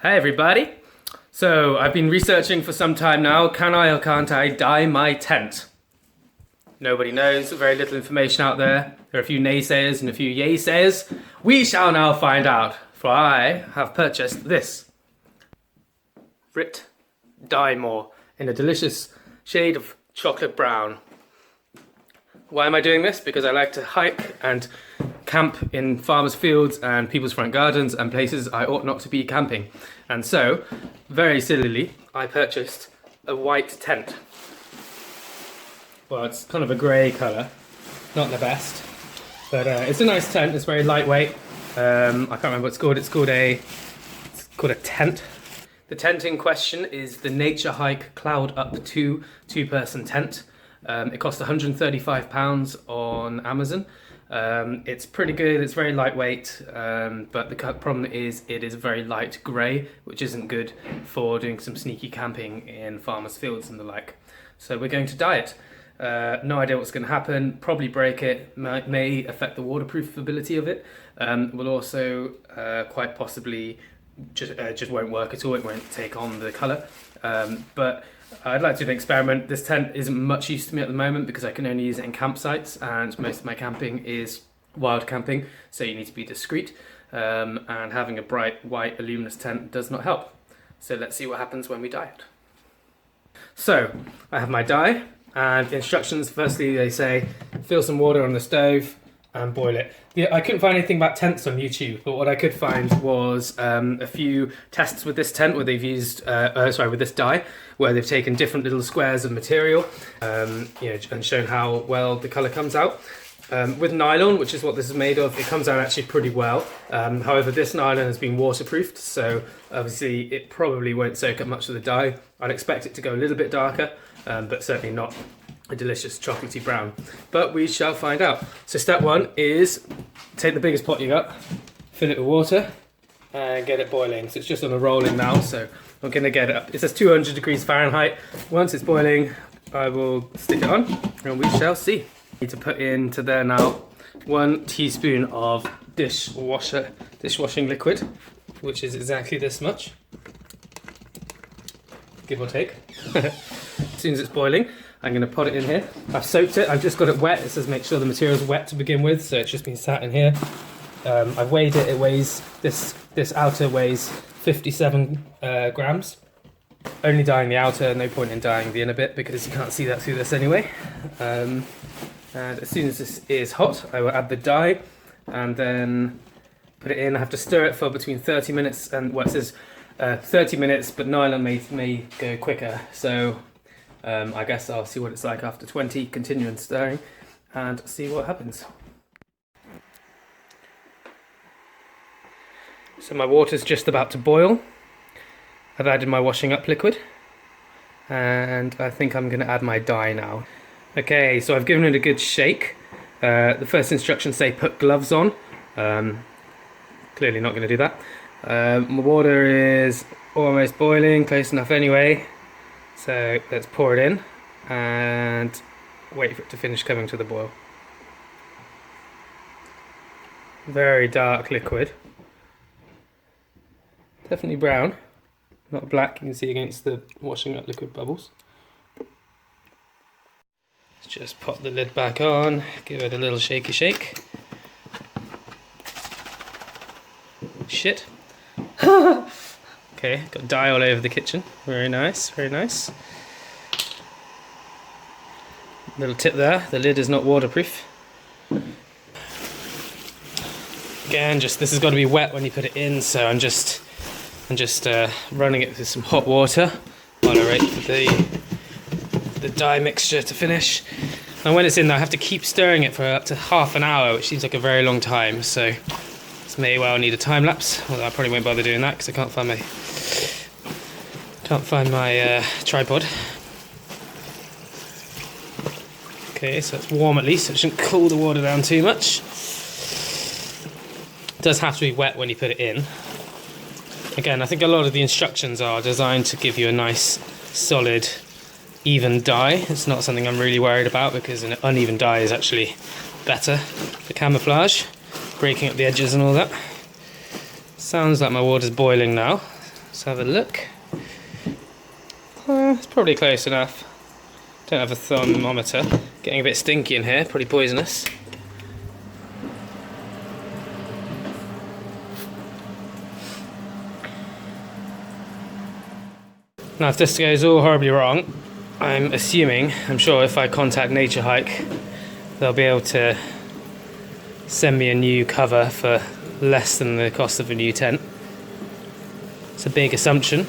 Hey everybody! So I've been researching for some time now, can I or can't I dye my tent? Nobody knows, very little information out there. There are a few naysayers and a few yay-sayers. We shall now find out, for I have purchased this Brit Dye More in a delicious shade of chocolate brown. Why am I doing this? Because I like to hike and camp in farmers' fields and people's front gardens and places I ought not to be camping. And so, very sillily, I purchased a white tent. Well, it's kind of a grey colour, not the best, but it's a nice tent. It's very lightweight. I can't remember what it's called. It's called a tent. The tent in question is the Nature Hike Cloud Up 2 two-person tent. It cost £135 on Amazon. It's pretty good, it's very lightweight, but the problem is it is very light grey, which isn't good for doing some sneaky camping in farmers' fields and the like. So we're going to dye it. No idea what's going to happen, probably break it, may affect the waterproof ability of it. Will also quite possibly just won't work at all, it won't take on the colour. But I'd like to do an experiment. This tent isn't much use to me at the moment because I can only use it in campsites and most of my camping is wild camping, so you need to be discreet, and having a bright white luminous tent does not help. So let's see what happens when we dye it. So I have my dye and the instructions. Firstly they say fill some water on the stove and boil it. Yeah, I couldn't find anything about tents on YouTube, but what I could find was a few tests with this tent where they've used, with this dye, where they've taken different little squares of material, and shown how well the colour comes out. With nylon, which is what this is made of, it comes out actually pretty well. However, this nylon has been waterproofed, so obviously it probably won't soak up much of the dye. I'd expect it to go a little bit darker, but certainly not a delicious chocolatey brown, but we shall find out. So step one is take the biggest pot you got, fill it with water and get it boiling. So it's just on a rolling now, so I'm going to get it up. It says 200 degrees Fahrenheit. Once it's boiling I will stick it on and we shall see. Need to put into there now 1 teaspoon of dishwashing liquid, which is exactly this much, give or take. As soon as it's boiling I'm going to put it in here. I've soaked it, I've just got it wet. It says make sure the material's wet to begin with, so it's just been sat in here. I've weighed it, it weighs, this outer weighs 57 grams. Only dyeing the outer, no point in dyeing the inner bit because you can't see that through this anyway. And as soon as this is hot, I will add the dye and then put it in. I have to stir it for between 30 minutes and, well, it says 30 minutes, but nylon may go quicker, so I guess I'll see what it's like after 20, continuing stirring and see what happens. So my water's just about to boil. I've added my washing up liquid and I think I'm going to add my dye now. Okay, so I've given it a good shake. The first instructions say put gloves on. Clearly not going to do that. My water is almost boiling, close enough anyway. So let's pour it in and wait for it to finish coming to the boil. Very dark liquid. Definitely brown, not black, you can see against the washing up liquid bubbles. Let's just pop the lid back on, give it a little shaky shake. Shit. Okay, got dye all over the kitchen. Very nice, very nice. Little tip there, the lid is not waterproof. Again, this has got to be wet when you put it in, so I'm just running it with some hot water while I wait for the dye mixture to finish. And when it's in there, I have to keep stirring it for up to half an hour, which seems like a very long time, so this may well need a time lapse, although I probably won't bother doing that because I can't find my tripod. Okay, so it's warm at least, so it shouldn't cool the water down too much. It does have to be wet when you put it in. Again, I think a lot of the instructions are designed to give you a nice, solid, even dye. It's not something I'm really worried about because an uneven dye is actually better for camouflage, breaking up the edges and all that. Sounds like my water's boiling now. Let's have a look. It's probably close enough. Don't have a thermometer. Getting a bit stinky in here, probably poisonous. Now if this goes all horribly wrong, I'm sure if I contact Nature Hike, they'll be able to send me a new cover for less than the cost of a new tent. It's a big assumption,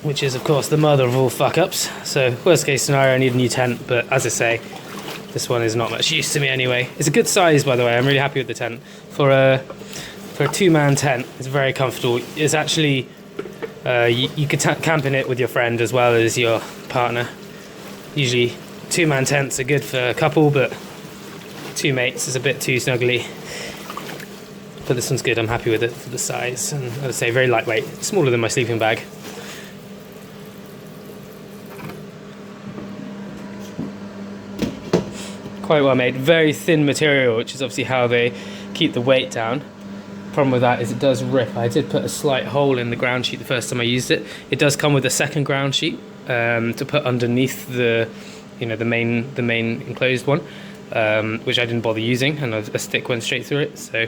which is of course the mother of all fuck-ups. So worst case scenario, I need a new tent, but as I say, this one is not much use to me anyway. It's a good size, by the way. I'm really happy with the tent. For a two-man tent, it's very comfortable. It's actually, you could camp in it with your friend as well as your partner. Usually two-man tents are good for a couple, but two mates is a bit too snuggly. But this one's good, I'm happy with it for the size. And as I say, very lightweight, smaller than my sleeping bag. Quite well made, very thin material, which is obviously how they keep the weight down. Problem with that is it does rip. I did put a slight hole in the ground sheet the first time I used it. It does come with a second ground sheet to put underneath the main enclosed one, which I didn't bother using, and a stick went straight through it. So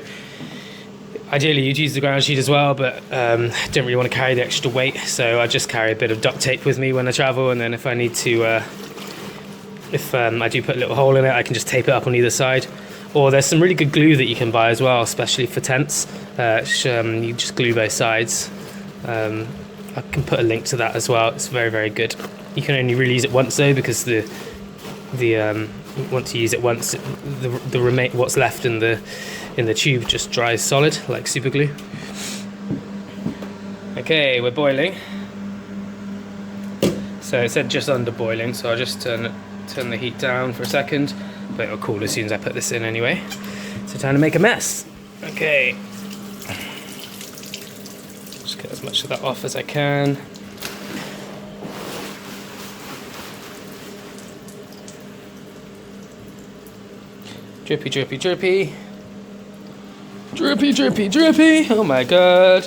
ideally you'd use the ground sheet as well, but didn't really want to carry the extra weight, so I just carry a bit of duct tape with me when I travel, and then if I need to, I do put a little hole in it, I can just tape it up on either side. Or there's some really good glue that you can buy as well, especially for tents. You just glue both sides. I can put a link to that as well. It's very, very good. You can only really use it once though, because once you use it once, what's left in the tube just dries solid like super glue. Okay, we're boiling. So it said just under boiling, so I'll just turn the heat down for a second, but it'll cool as soon as I put this in anyway. So time to make a mess. Okay. Just get as much of that off as I can. Drippy, drippy, drippy. Drippy, drippy, drippy. Oh my god.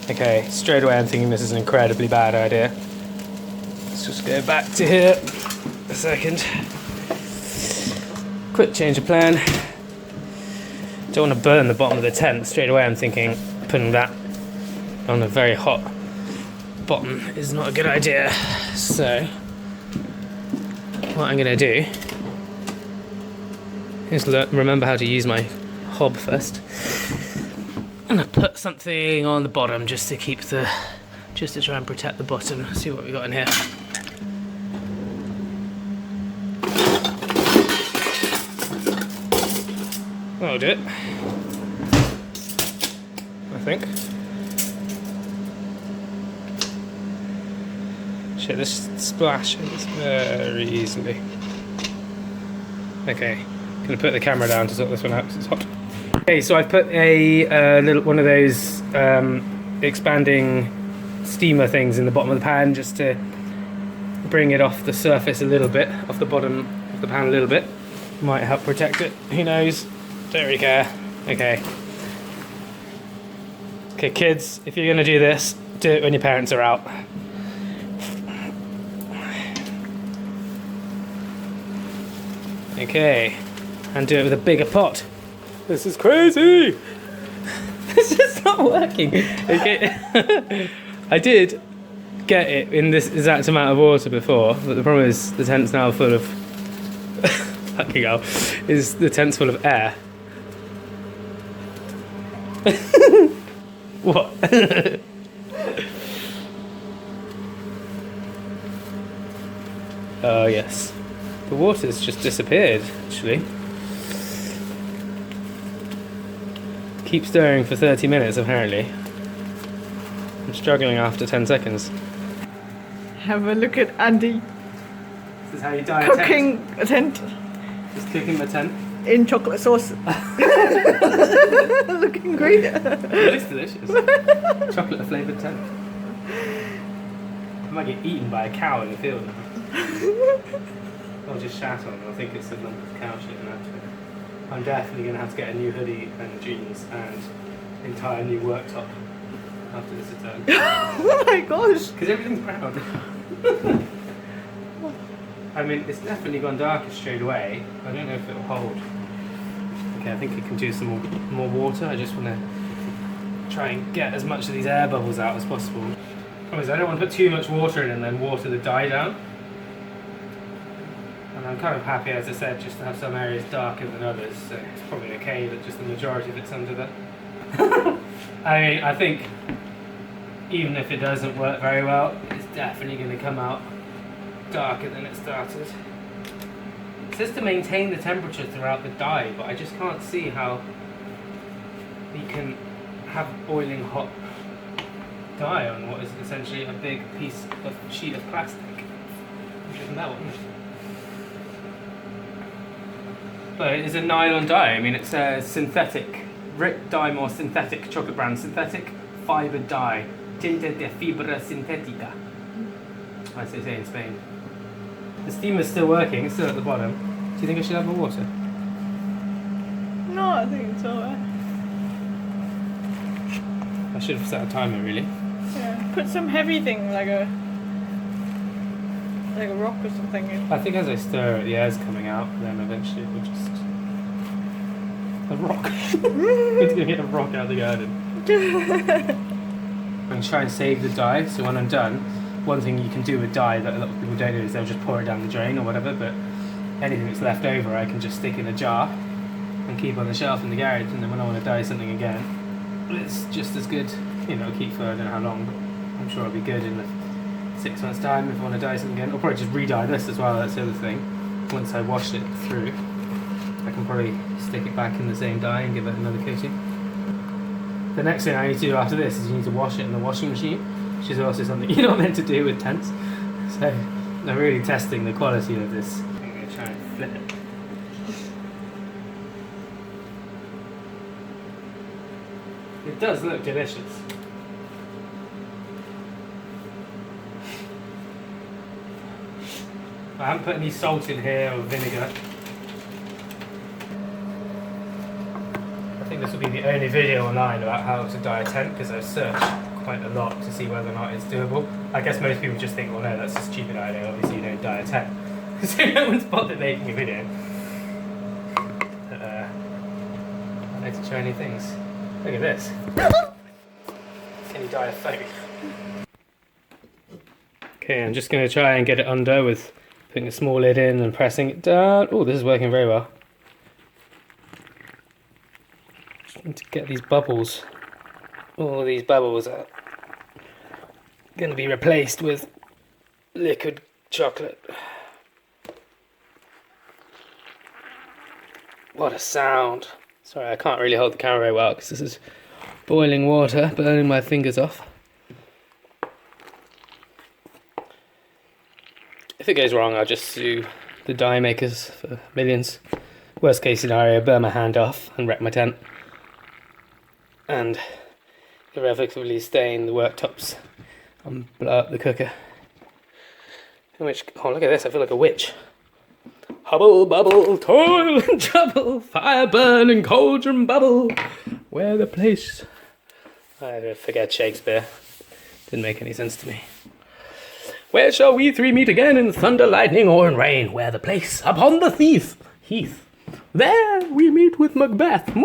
Okay, straight away I'm thinking this is an incredibly bad idea. Let's just go back to here a second. Quick change of plan. Don't want to burn the bottom of the tent. Straight away I'm thinking putting that on a very hot bottom is not a good idea. So what I'm going to do is remember how to use my hob first. I'm going to put something on the bottom just to try and protect the bottom. Let's see what we got in here. That'll do it, I think. Shit, this splashes very easily. Okay, gonna put the camera down to sort this one out because it's hot. Okay, so I've put a little one of those expanding steamer things in the bottom of the pan just to bring it off the surface a little bit, off the bottom of the pan a little bit. Might help protect it, who knows? Don't really care. Okay. Okay, kids, if you're gonna do this, do it when your parents are out. Okay, and do it with a bigger pot. This is crazy! This is not working. Okay. I did get it in this exact amount of water before, but the problem is the tent's now full of fucking hell, is the tent's full of air. What? Oh yes, the water's just disappeared actually. Keep stirring for 30 minutes apparently. I'm struggling after 10 seconds. Have a look at Andy. This is how you dye cooking a tent. Just cooking the tent. In chocolate sauce. Looking great. It looks delicious. Chocolate flavoured tent. I might get eaten by a cow in the field now. Or just shat on. I think it's a lump of cow shit in that. I'm definitely going to have to get a new hoodie and jeans and entire new worktop after this is done. Oh my gosh! Because everything's brown. I mean, it's definitely gone darker straight away. I don't know if it'll hold. Okay, I think it can do some more water. I just want to try and get as much of these air bubbles out as possible. Otherwise, I don't want to put too much water in and then water the dye down. And I'm kind of happy, as I said, just to have some areas darker than others, so it's probably okay that just the majority of it's under there. I think even if it doesn't work very well, it's definitely going to come out darker than it started. It says to maintain the temperature throughout the dye, but I just can't see how you can have boiling hot dye on what is essentially a big sheet of plastic, which is metal. But it is a nylon dye. I mean, it's a synthetic, Rick Dymore synthetic chocolate brand, synthetic fiber dye, tinta de fibra sintética, as they say in Spain. The steamer's still working, it's still at the bottom. Do you think I should have more water? No, I think it's alright. I should have set a timer, really. Yeah, put some heavy thing like a rock or something in. I think as I stir it, the air's coming out, then eventually it will just... A rock. It's going to get a rock out of the garden. I'm going to try and save the dye, so when I'm done, one thing you can do with dye that a lot of people don't do is they'll just pour it down the drain or whatever, but anything that's left over I can just stick in a jar and keep on the shelf in the garage, and then when I want to dye something again, it's just as good. You know, keep for I don't know how long, but I'm sure it'll be good in the 6 months' time if I want to dye something again. I'll probably just re-dye this as well, that's the other thing. Once I wash it through, I can probably stick it back in the same dye and give it another coating. The next thing I need to do after this is you need to wash it in the washing machine, which is also something you're not meant to do with tents. So I'm really testing the quality of this. I'm going to try and flip it. It does look delicious. I haven't put any salt in here or vinegar. I think this will be the only video online about how to dye a tent, because I've searched quite a lot to see whether or not it's doable. I guess most people just think, well no, that's a stupid idea, obviously you don't dye a tent. So no one's bothered making a video. But, I like to try new things. Look at this. Can you dye a phone? Okay, I'm just going to try and get it under with putting a small lid in and pressing it down. Oh, this is working very well. Just need to get these bubbles, all these bubbles are going to be replaced with liquid chocolate. What a sound. Sorry, I can't really hold the camera very well because this is boiling water, burning my fingers off. If it goes wrong, I'll just sue the dye makers for millions. Worst case scenario, burn my hand off and wreck my tent. And irrevocably stain the worktops and blow up the cooker. In which, oh look at this, I feel like a witch. Hubble, bubble, toil and trouble, fire burn and cauldron bubble. Where the place... I forget Shakespeare. Didn't make any sense to me. Where shall we three meet again, in thunder, lightning, or in rain? Where the place? Upon the heath. There we meet with Macbeth.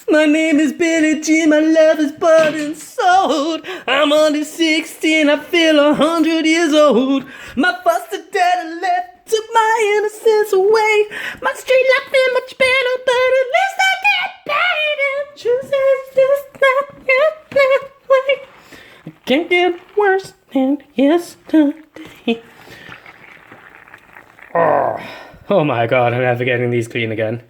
My name is Billie Jean, my love is bought and sold. I'm only 16, I feel 100 years old. My foster dad left, took my innocence away. My street life been much better, but at least I get paid and chooses just not that way. It can't get worse than yesterday. Oh my god, I'm never getting these clean again.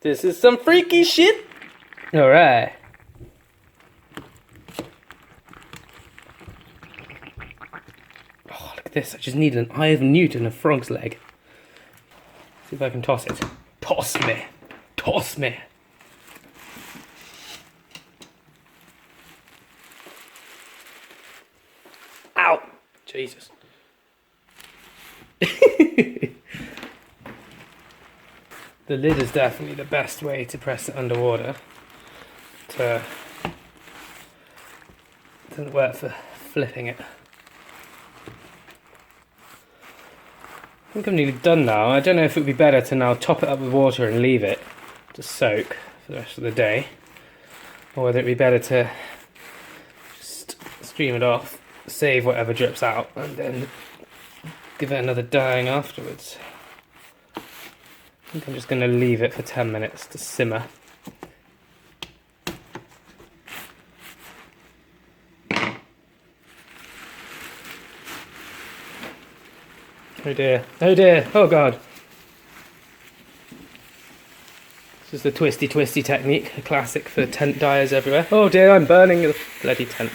This is some freaky shit. Alright. Oh, look at this. I just need an eye of newt and a frog's leg. See if I can toss it. Toss me. Toss me. Jesus. The lid is definitely the best way to press it underwater. It doesn't work for flipping it. I think I'm nearly done now. I don't know if it would be better to now top it up with water and leave it to soak for the rest of the day, or whether it would be better to just stream it off, save whatever drips out, and then give it another dyeing afterwards. I think I'm just going to leave it for 10 minutes to simmer. Oh dear, oh dear, oh god. This is the twisty technique, a classic for tent dyers everywhere. Oh dear, I'm burning the bloody tent.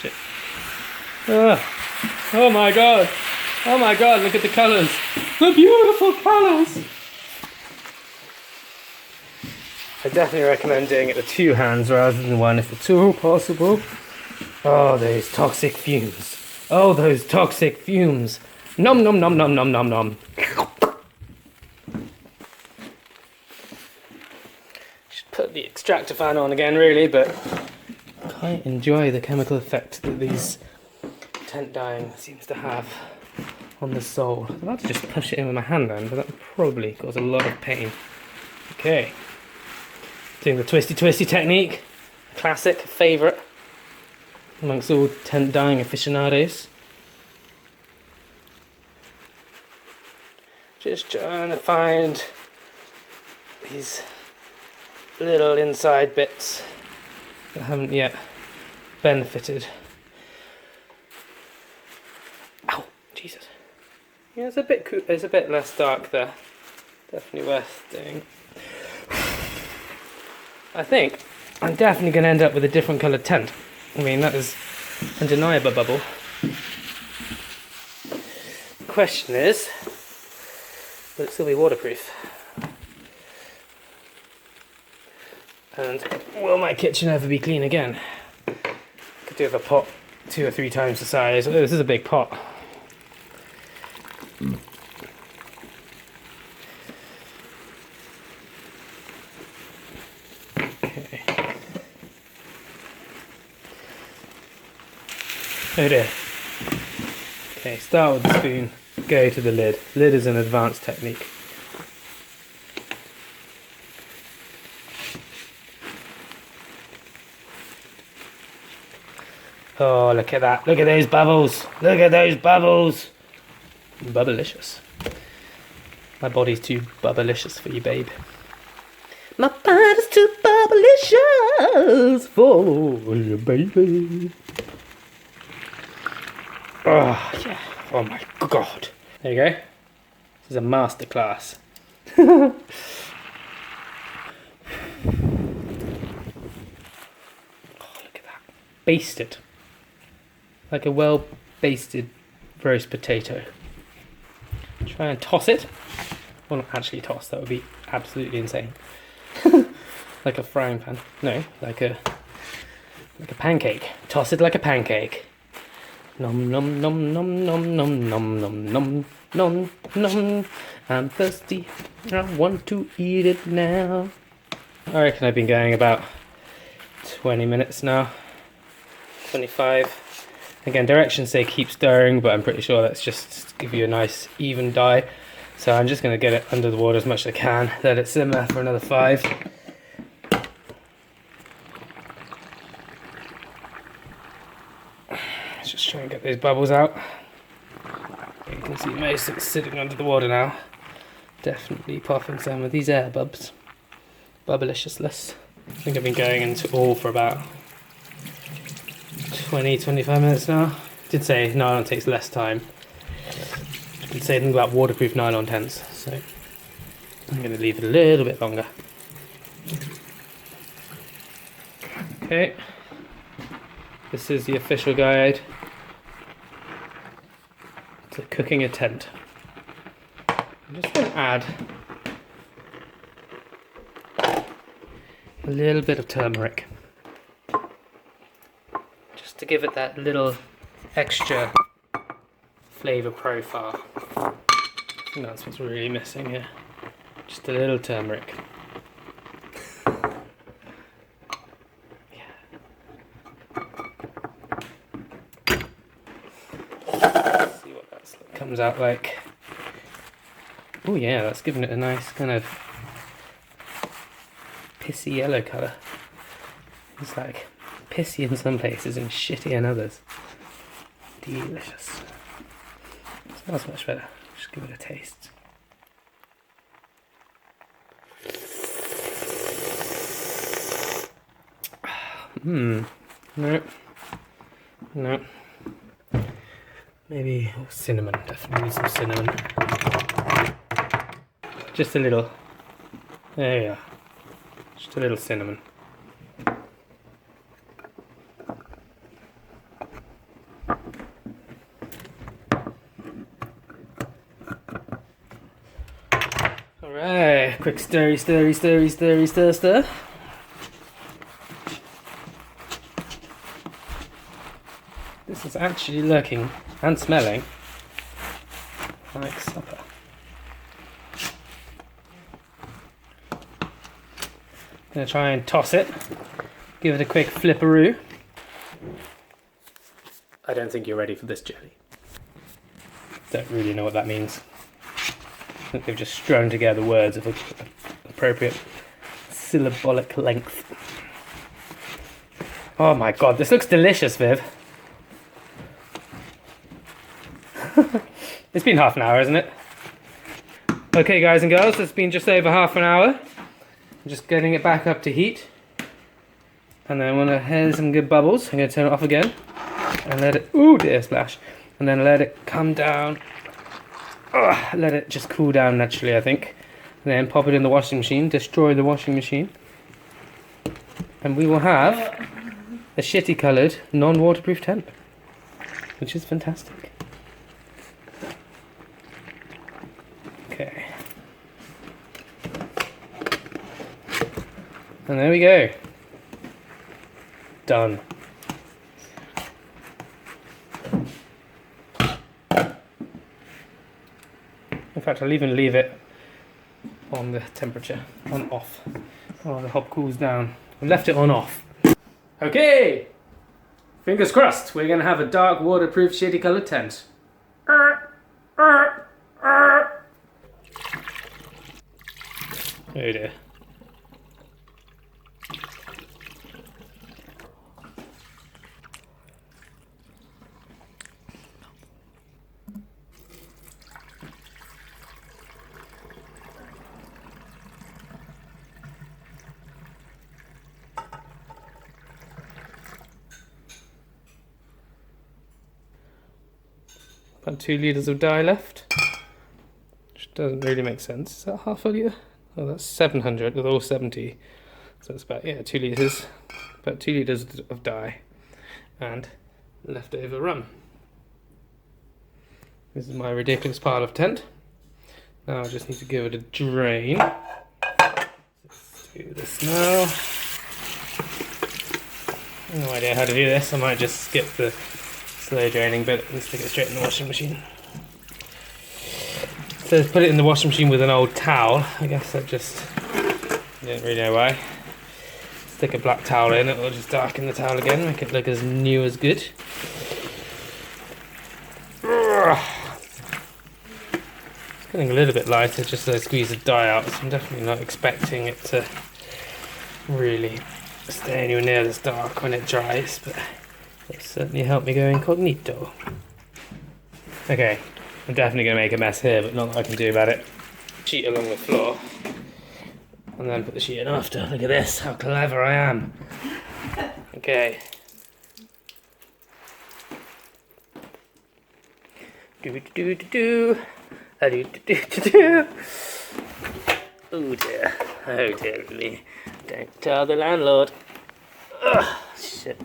Shit. Oh my god, look at the colours. The beautiful colours. I definitely recommend doing it with 2 hands rather than 1 if at all possible. Oh, those toxic fumes. Oh, those toxic fumes. Nom nom nom nom nom nom nom. Should put the extractor fan on again really, but I quite enjoy the chemical effect that these tent dyeing seems to have on the sole. I'm about to just push it in with my hand then, but that would probably cause a lot of pain. Okay. Doing the twisty technique. Classic, favourite amongst all tent dyeing aficionados. Just trying to find these little inside bits that haven't yet benefited. Ow, Jesus. Yeah, it's a bit less dark there. Definitely worth doing. I think I'm definitely going to end up with a different coloured tent. I mean, that is undeniable bubble. The question is, will it still be waterproof? And will my kitchen ever be clean again? Could do with a pot 2 or 3 times the size. Oh, this is a big pot. Okay. Oh dear. Okay, start with the spoon, go to the lid. Lid is an advanced technique. Oh, look at that. Look at those bubbles. Look at those bubbles. Bubblicious. My body's too bubblicious for you, babe. My body's too bubblicious for you, baby. Oh, yeah. Oh my god. There you go. This is a masterclass. Oh, look at that. Basted. Like a well basted roast potato. Try and toss it. Well, not actually toss, that would be absolutely insane. Like a frying pan. No, like a pancake. Toss it like a pancake. Nom nom nom nom nom nom nom nom nom nom nom. I'm thirsty. I want to eat it now. I reckon I've been going about 20 minutes now. 25. Again, directions say keep stirring, but I'm pretty sure that's just to give you a nice even dye. So I'm just going to get it under the water as much as I can. Let it simmer for another 5. Let's just try and get those bubbles out. You can see most of it sitting under the water now. Definitely popping some of these air bubs. Bubblicious. I think I've been going into all for about 20-25 minutes now. Did say nylon takes less time. Did say something about waterproof nylon tents, so I'm going to leave it a little bit longer. Okay, this is the official guide to cooking a tent. I'm just going to add a little bit of turmeric, just to give it that little extra flavour profile. I think that's what's really missing here. Just a little turmeric. Let's see what that comes out like. Oh yeah, that's giving it a nice kind of pissy yellow colour. It's like pissy in some places and shitty in others. Delicious. It smells much better. Just give it a taste. No. No. Maybe cinnamon. Definitely need some cinnamon. Just a little. There you are. Just a little cinnamon. Alright, quick stir. This is actually looking and smelling like supper. Gonna try and toss it, give it a quick flipperoo. I don't think you're ready for this jelly. Don't really know what that means. I think they've just strewn together words of appropriate syllabolic length. Oh my god, this looks delicious, Viv. It's been half an hour, isn't it? Okay, guys and girls, it's been just over half an hour. I'm just getting it back up to heat. And then when I hear some good bubbles, I'm going to turn it off again. And let it, ooh dear, splash. And then let it come down. Let it just cool down naturally, I think. And then pop it in the washing machine, destroy the washing machine. And we will have a shitty coloured, non-waterproof tent. Which is fantastic. Okay. And there we go. Done. In fact, I'll even leave it on the temperature, on off, while the hob cools down. I left it on off. Okay! Fingers crossed, we're going to have a dark, waterproof, shitty coloured tent. Oh dear. About 2 litres of dye left, which doesn't really make sense. Is that half a litre? Oh, that's 700 with all 70. So it's about, yeah, 2 litres. About 2 litres of dye and leftover rum. This is my ridiculous pile of tent. Now I just need to give it a drain. Let's do this now. No idea how to do this. I might just skip the slow draining bit and stick it straight in the washing machine. So put it in the washing machine with an old towel. I guess I don't really know why. Stick a black towel in, it will just darken the towel again, make it look as new as good. It's getting a little bit lighter just as I squeeze the dye out, so I'm definitely not expecting it to really stay anywhere near this dark when it dries, but it'll certainly help me go incognito. Okay, I'm definitely going to make a mess here, but not that I can do about it. Sheet along the floor, and then put the sheet in after. Look at this, how clever I am. Okay. Do do do do do do do do. Oh dear, oh dear me. Don't tell the landlord. Ugh, shit.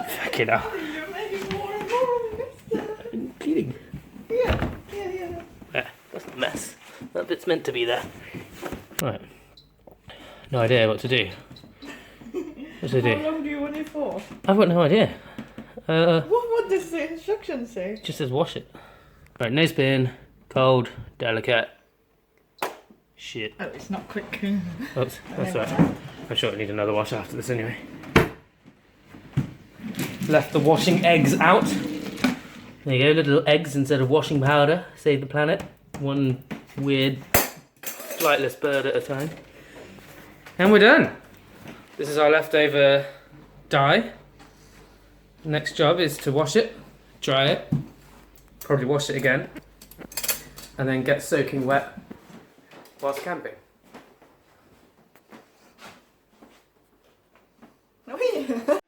Fucking hell. You're making more and more. I'm cleaning. Yeah. There, that's a mess. That bit's meant to be there. Right. No idea what to do. What to do? How long do you want it for? I've got no idea. What does the instructions say? Just says wash it. Right, no spin, cold, delicate. Shit. Oh, it's not quick. Oops, that's right. I'm sure I need another wash after this anyway. Left the washing eggs out. There you go, little eggs instead of washing powder. Save the planet. One weird, flightless bird at a time. And we're done. This is our leftover dye. Next job is to wash it, dry it, probably wash it again, and then get soaking wet whilst camping. Oh, yeah.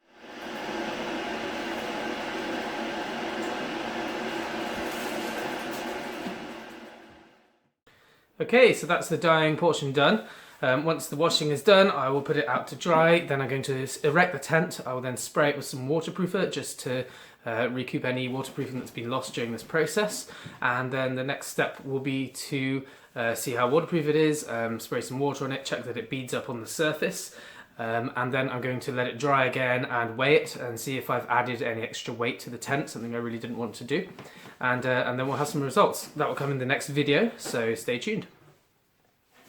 Okay, so that's the dyeing portion done. Once the washing is done, I will put it out to dry. Then I'm going to erect the tent. I will then spray it with some waterproofer just to recoup any waterproofing that's been lost during this process. And then the next step will be to see how waterproof it is, spray some water on it, check that it beads up on the surface. And then I'm going to let it dry again and weigh it and see if I've added any extra weight to the tent, something I really didn't want to do. And then we'll have some results. That will come in the next video, so stay tuned.